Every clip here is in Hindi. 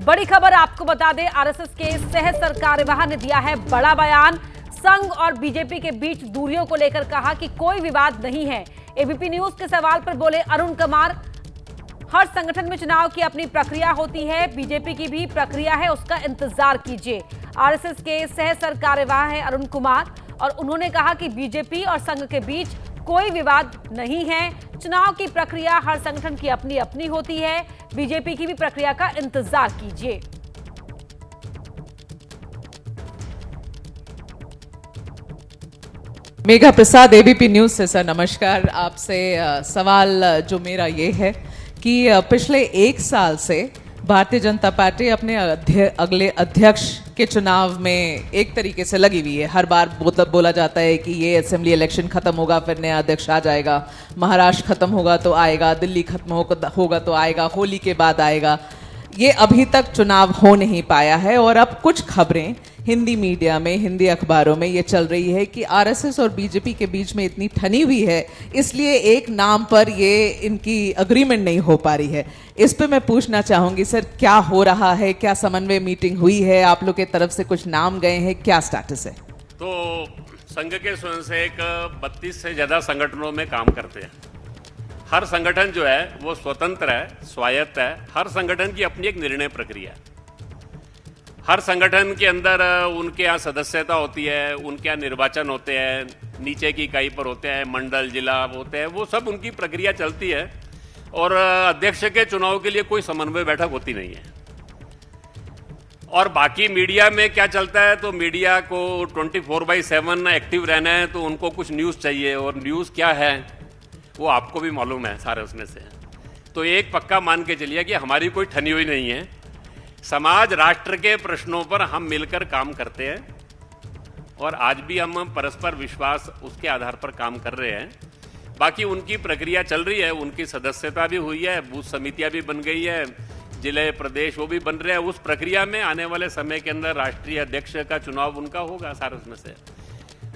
बड़ी खबर आपको बता दें, आरएसएस के सह सरकार्यवाह ने दिया है बड़ा बयान। संघ और बीजेपी के बीच दूरियों को लेकर कहा कि कोई विवाद नहीं है। एबीपी न्यूज के सवाल पर बोले अरुण कुमार, हर संगठन में चुनाव की अपनी प्रक्रिया होती है, बीजेपी की भी प्रक्रिया है, उसका इंतजार कीजिए। आरएसएस के सह सरकार्यवाह है अरुण कुमार और उन्होंने कहा कि बीजेपी और संघ के बीच कोई विवाद नहीं है। चुनाव की प्रक्रिया हर संगठन की अपनी अपनी होती है, बीजेपी की भी प्रक्रिया का इंतजार कीजिए। मेघा प्रसाद, एबीपी न्यूज से। सर नमस्कार। आपसे सवाल जो मेरा ये है कि पिछले 1 साल से भारतीय जनता पार्टी अपने अगले अध्यक्ष के चुनाव में एक तरीके से लगी हुई है। हर बार बोला जाता है कि ये असेंबली इलेक्शन खत्म होगा फिर नया अध्यक्ष आ जाएगा, महाराष्ट्र खत्म होगा तो आएगा, दिल्ली खत्म होगा तो आएगा, होली के बाद आएगा। ये अभी तक चुनाव हो नहीं पाया है और अब कुछ खबरें हिंदी मीडिया में, हिंदी अखबारों में ये चल रही है कि आरएसएस और बीजेपी के बीच में इतनी ठनी हुई है, इसलिए एक नाम पर ये इनकी अग्रीमेंट नहीं हो पा रही है। इस पे मैं पूछना चाहूंगी सर, क्या हो रहा है? क्या समन्वय मीटिंग हुई है? आप लोग की तरफ से कुछ नाम गए हैं? क्या स्टेटस है? तो संघ के स्वयंसेवक 32 से ज्यादा संगठनों में काम करते हैं। हर संगठन जो है वो स्वतंत्र है, स्वायत्त है। हर संगठन की अपनी एक निर्णय प्रक्रिया है। हर संगठन के अंदर उनके यहाँ सदस्यता होती है, उनके यहाँ निर्वाचन होते हैं, नीचे की इकाई पर होते हैं, मंडल, जिला होते हैं, वो सब उनकी प्रक्रिया चलती है। और अध्यक्ष के चुनाव के लिए कोई समन्वय बैठक होती नहीं है। और बाकी मीडिया में क्या चलता है, तो मीडिया को 24/7 एक्टिव रहना है, तो उनको कुछ न्यूज़ चाहिए। और न्यूज़ क्या है वो आपको भी मालूम है सारे उसमें से। तो एक पक्का मान के चलिए कि हमारी कोई ठनी हुई नहीं है। समाज राष्ट्र के प्रश्नों पर हम मिलकर काम करते हैं और आज भी हम परस्पर विश्वास उसके आधार पर काम कर रहे हैं। बाकी उनकी प्रक्रिया चल रही है, उनकी सदस्यता भी हुई है, बूथ समितियां भी बन गई है, जिले प्रदेश वो भी बन रहे हैं। उस प्रक्रिया में आने वाले समय के अंदर राष्ट्रीय अध्यक्ष का चुनाव उनका होगा सारे उसमें से।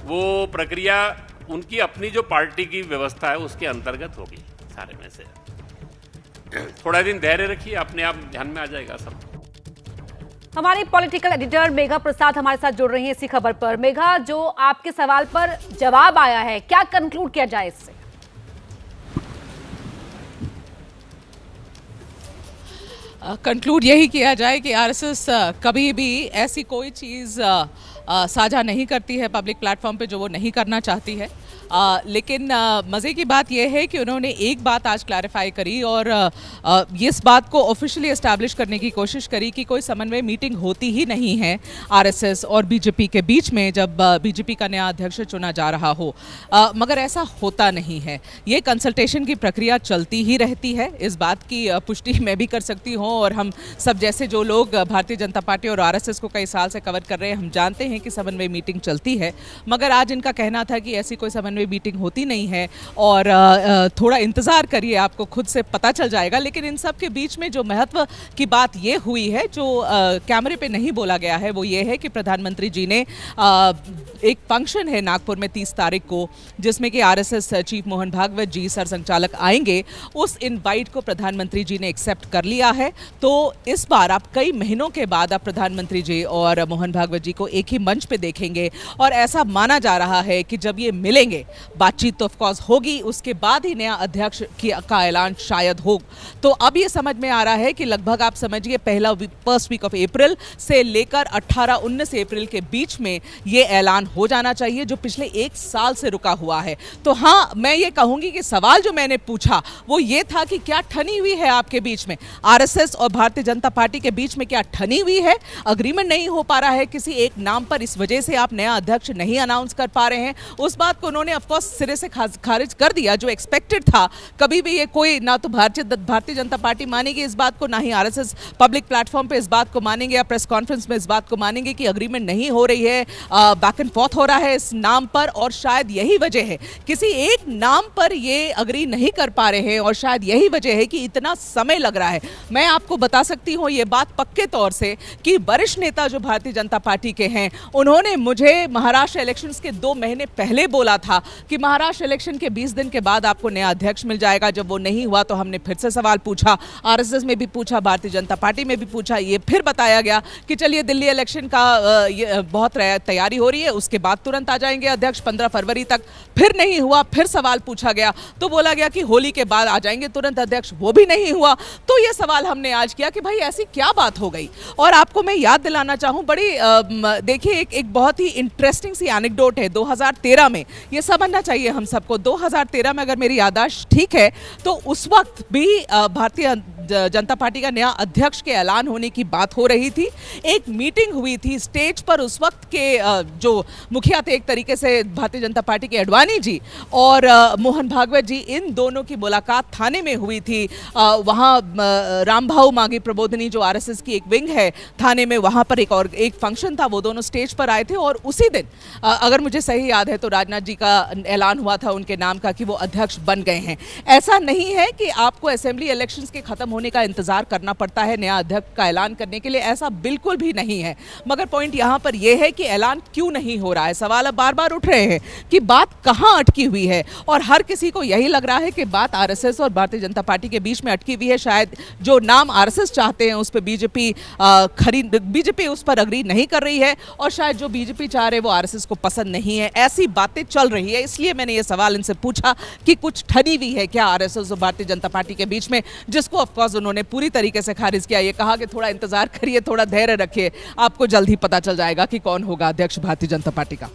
वो प्रक्रिया उनकी अपनी जो पार्टी की व्यवस्था है उसके अंतर्गत होगी सारे में से। थोड़ा दिन धैर्य रखिए, अपने आप ध्यान में आ जाएगा सब। हमारी पॉलिटिकल एडिटर मेघा प्रसाद हमारे साथ जुड़ रही हैं इसी खबर पर। मेघा, जो आपके सवाल पर जवाब आया है, क्या कंक्लूड किया जाए इससे? कंक्लूड यही किया जाए कि आरएसएस कभी भी ऐसी कोई चीज़ साझा नहीं करती है पब्लिक प्लेटफॉर्म पे जो वो नहीं करना चाहती है। लेकिन मज़े की बात यह है कि उन्होंने एक बात आज क्लैरिफाई करी और इस बात को ऑफिशियली एस्टैब्लिश करने की कोशिश करी कि कोई समन्वय मीटिंग होती ही नहीं है आरएसएस और बीजेपी के बीच में जब बीजेपी का नया अध्यक्ष चुना जा रहा हो। मगर ऐसा होता नहीं है, ये कंसल्टेशन की प्रक्रिया चलती ही रहती है। इस बात की पुष्टि मैं भी कर सकती हूँ और हम सब जैसे जो लोग भारतीय जनता पार्टी और आरएसएस को कई साल से कवर कर रहे हैं, हम जानते हैं कि समन्वय मीटिंग चलती है। मगर आज इनका कहना था कि ऐसी कोई समन्वय मीटिंग होती नहीं है और थोड़ा इंतजार करिए, आपको खुद से पता चल जाएगा। लेकिन इन सब के बीच में जो महत्व की बात ये हुई है, जो कैमरे पे नहीं बोला गया है, वो ये है कि प्रधानमंत्री जी ने एक फंक्शन है नागपुर में 30 तारीख को, जिसमें कि आरएसएस चीफ मोहन भागवत जी सरसंघचालक आएंगे। उस इनवाइट को प्रधानमंत्री जी ने एक्सेप्ट कर लिया है। तो इस बार आप कई महीनों के बाद आप प्रधानमंत्री जी और मोहन भागवत जी को एक ही मंच पे देखेंगे और ऐसा माना जा रहा है कि जब ये मिलेंगे, बातचीत तो ऑफकोर्स होगी, उसके बाद ही नया अध्यक्ष का ऐलान शायद हो। तो अब ये समझ में आ रहा है कि लगभग आप समझिए फर्स्ट वीक ऑफ अप्रैल से लेकर 18-19 अप्रैल के बीच में ये ऐलान हो जाना चाहिए, जो पिछले 1 साल से रुका हुआ है। तो हाँ, मैं ये कहूंगी कि सवाल जो मैंने पूछा वो ये था कि क्या ठनी हुई है आपके बीच में, आरएसएस और भारतीय जनता पार्टी के बीच में क्या ठनी हुई है, अग्रीमेंट नहीं हो पा रहा है किसी एक नाम पर, इस वजह से आप नया अध्यक्ष नहीं अनाउंस कर पा रहे हैं। उस बात को उन्होंने ऑफकोर्स सिरे से खारिज कर दिया, जो एक्सपेक्टेड था। कभी भी ये कोई ना तो भारतीय जनता पार्टी मानेगी इस बात को, ना ही आरएसएस पब्लिक प्लेटफॉर्म पे इस बात को मानेंगे या प्रेस कॉन्फ्रेंस में इस बात को मानेंगे कि अग्रीमेंट नहीं हो रही है, बैक एंड फॉर्थ हो रहा है इस नाम पर। और शायद यही वजह है, किसी एक नाम पर ये अग्री नहीं कर पा रहे हैं और शायद यही वजह है कि इतना समय लग रहा है। मैं आपको बता सकती हूँ ये बात पक्के तौर से कि वरिष्ठ नेता जो भारतीय जनता पार्टी के हैं, उन्होंने मुझे महाराष्ट्र इलेक्शंस के 2 महीने पहले बोला था कि महाराष्ट्र इलेक्शन के 20 दिन के बाद आपको नया अध्यक्ष मिल जाएगा। जब वो नहीं हुआ तो हमने फिर से सवाल पूछा, आरएसएस में भी पूछा, भारतीय जनता पार्टी में भी पूछा। ये फिर बताया गया कि चलिए दिल्ली इलेक्शन का बहुत तैयारी हो रही है, उसके बाद तुरंत आ जाएंगे अध्यक्ष 15 फरवरी तक। फिर नहीं हुआ, फिर सवाल पूछा गया तो बोला गया कि होली के बाद आ जाएंगे तुरंत अध्यक्ष, वो भी नहीं हुआ। तो ये सवाल हमने आज किया कि भाई ऐसी क्या बात हो गई। और आपको मैं याद दिलाना चाहूँ, बड़ी देखिए एक बहुत ही इंटरेस्टिंग सी एनेक्डोट है 2013 में, ये समझना चाहिए हम सबको। 2013 में अगर मेरी याददाश्त ठीक है तो उस वक्त भी भारतीय जनता पार्टी का नया अध्यक्ष के ऐलान होने की बात हो रही थी। एक मीटिंग हुई थी स्टेज पर, उस वक्त के जो मुखिया थे एक तरीके से भारतीय जनता पार्टी के अडवाणी जी और मोहन भागवत जी, इन दोनों की मुलाकात थाने में हुई थी। वहाँ रामभाऊ मांगी प्रबोधिनी जो आरएसएस की एक विंग है थाने में, वहाँ पर एक फंक्शन था, वो दोनों स्टेज पर आए थे और उसी दिन अगर मुझे सही याद है तो राजनाथ जी का ऐलान हुआ था उनके नाम का कि वो अध्यक्ष बन गए हैं। ऐसा नहीं है कि आपको असेंबली इलेक्शंस के खत्म होने का इंतजार करना पड़ता है नया अध्यक्ष का ऐलान करने के लिए, ऐसा बिल्कुल भी नहीं है। मगर पॉइंट यहां पर यह है कि ऐलान क्यों नहीं हो रहा है। सवाल अब बार बार उठ रहे हैं कि बात कहां अटकी हुई है और हर किसी को यही लग रहा है कि बात आरएसएस और भारतीय जनता पार्टी के बीच में अटकी हुई है। शायद जो नाम आरएसएस चाहते हैं उस पर बीजेपी उस पर अग्री नहीं कर रही है और शायद जो बीजेपी चाह रहे वो आरएसएस को पसंद नहीं है। ऐसी बातें चल रही है, इसलिए मैंने ये सवाल इनसे पूछा कि कुछ ठनी हुई है क्या आरएसएस और भारतीय जनता पार्टी के बीच में, जिसको ऑफकोर्स उन्होंने पूरी तरीके से खारिज किया। ये कहा कि थोड़ा इंतजार करिए, थोड़ा धैर्य रखिए, आपको जल्द ही पता चल जाएगा कि कौन होगा अध्यक्ष भारतीय जनता पार्टी का।